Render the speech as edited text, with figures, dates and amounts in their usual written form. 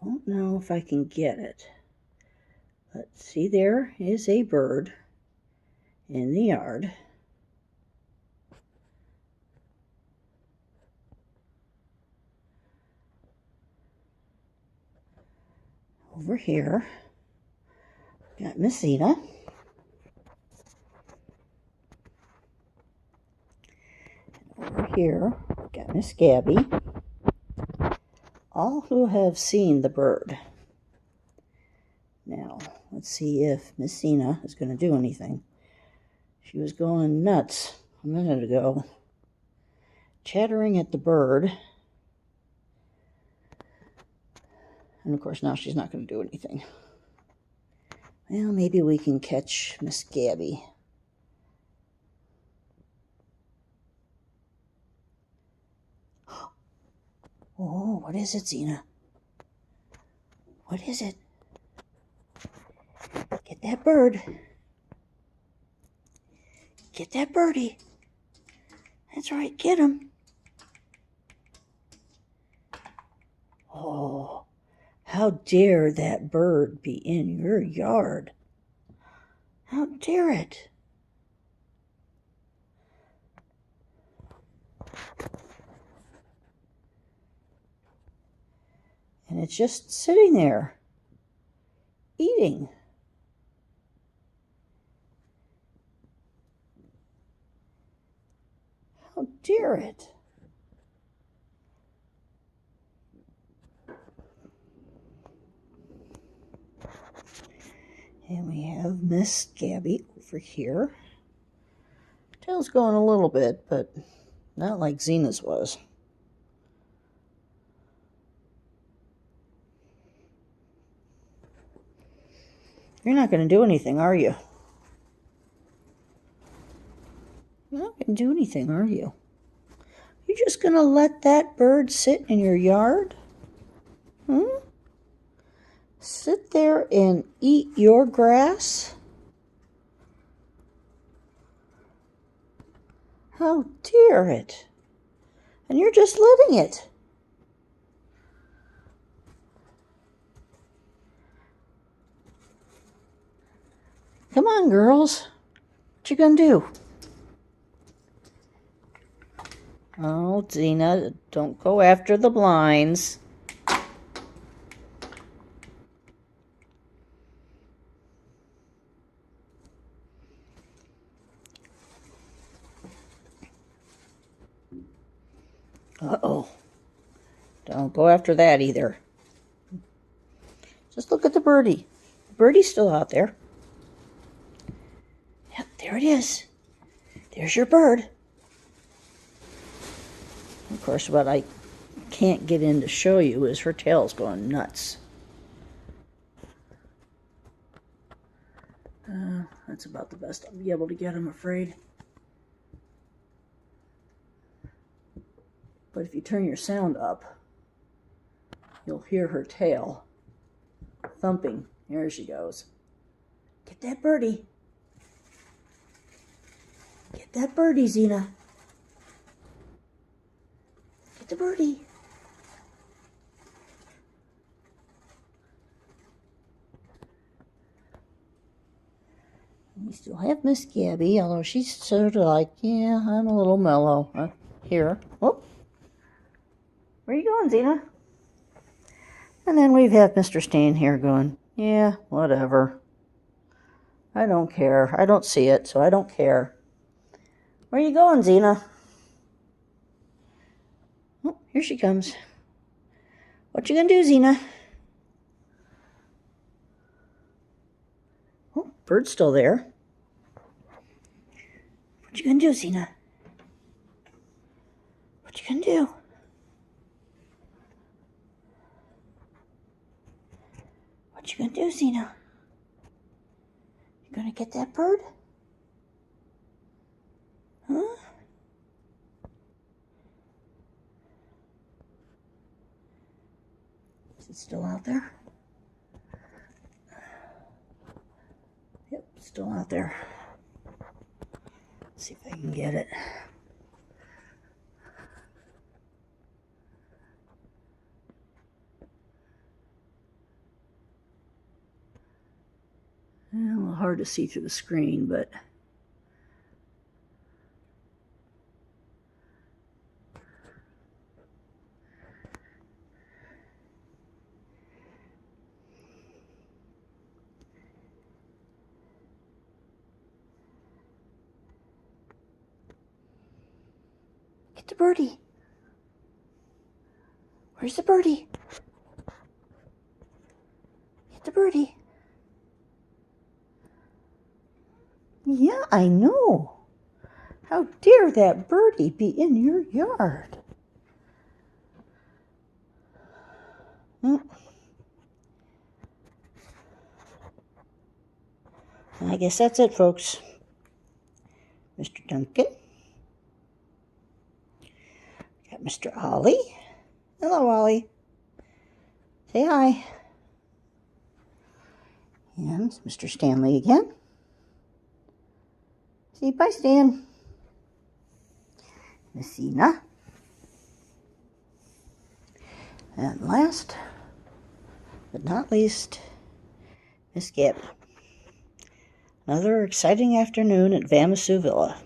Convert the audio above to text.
Don't know if I can get it. But see, there is a bird in the yard. Over here, got Miss Xena. Over here, got Miss Gabby. All who have seen the bird. Now, let's see if Miss Xena is going to do anything. She was going nuts a minute ago, chattering at the bird. And of course, now she's not going to do anything. Well, maybe we can catch Miss Gabby. Oh, what is it, Xena? What is it? Get that bird. Get that birdie. That's right, get him. Oh, how dare that bird be in your yard? How dare it? And it's just sitting there, eating. How dare it? And we have Miss Gabby over here. Tail's going a little bit, but not like Xena's was. You're not going to do anything, are you? You're not going to do anything, are you? You're just going to let that bird sit in your yard? Sit there and eat your grass? How dare it? And you're just letting it. Come on, girls. What you gonna do? Oh, Xena, don't go after the blinds. Uh-oh. Don't go after that either. Just look at the birdie. The birdie's still out there. Yep, there it is. There's your bird. Of course, what I can't get in to show you is her tail's going nuts. That's about the best I'll be able to get, I'm afraid. But if you turn your sound up, you'll hear her tail thumping. There she goes. Get that birdie. Get that birdie, Xena. Get the birdie. We still have Miss Gabby, although she's sort of like, yeah, I'm a little mellow. Here. Oh. Where you going, Xena? And then we have Mr. Stain here going, yeah, whatever. I don't care. I don't see it, so I don't care. Where you going, Xena? Oh, here she comes. What you gonna do, Xena? Oh, bird's still there. What you gonna do, Xena? What you gonna do? What you gonna do, Xena? You gonna get that bird? Huh? Is it still out there? Yep, still out there. Let's see if I can get it. hard to see through the screen, but get the birdie. Where's the birdie? Get the birdie. Yeah, I know. How dare that birdie be in your yard? I guess that's it, folks. Mr. Duncan. Got Mr. Ollie. Hello, Ollie. Say hi. And Mr. Stanley again. Say bye, Stan. Miss Xena. And last but not least, Miss Gabby. Another exciting afternoon at Vamosu Villa.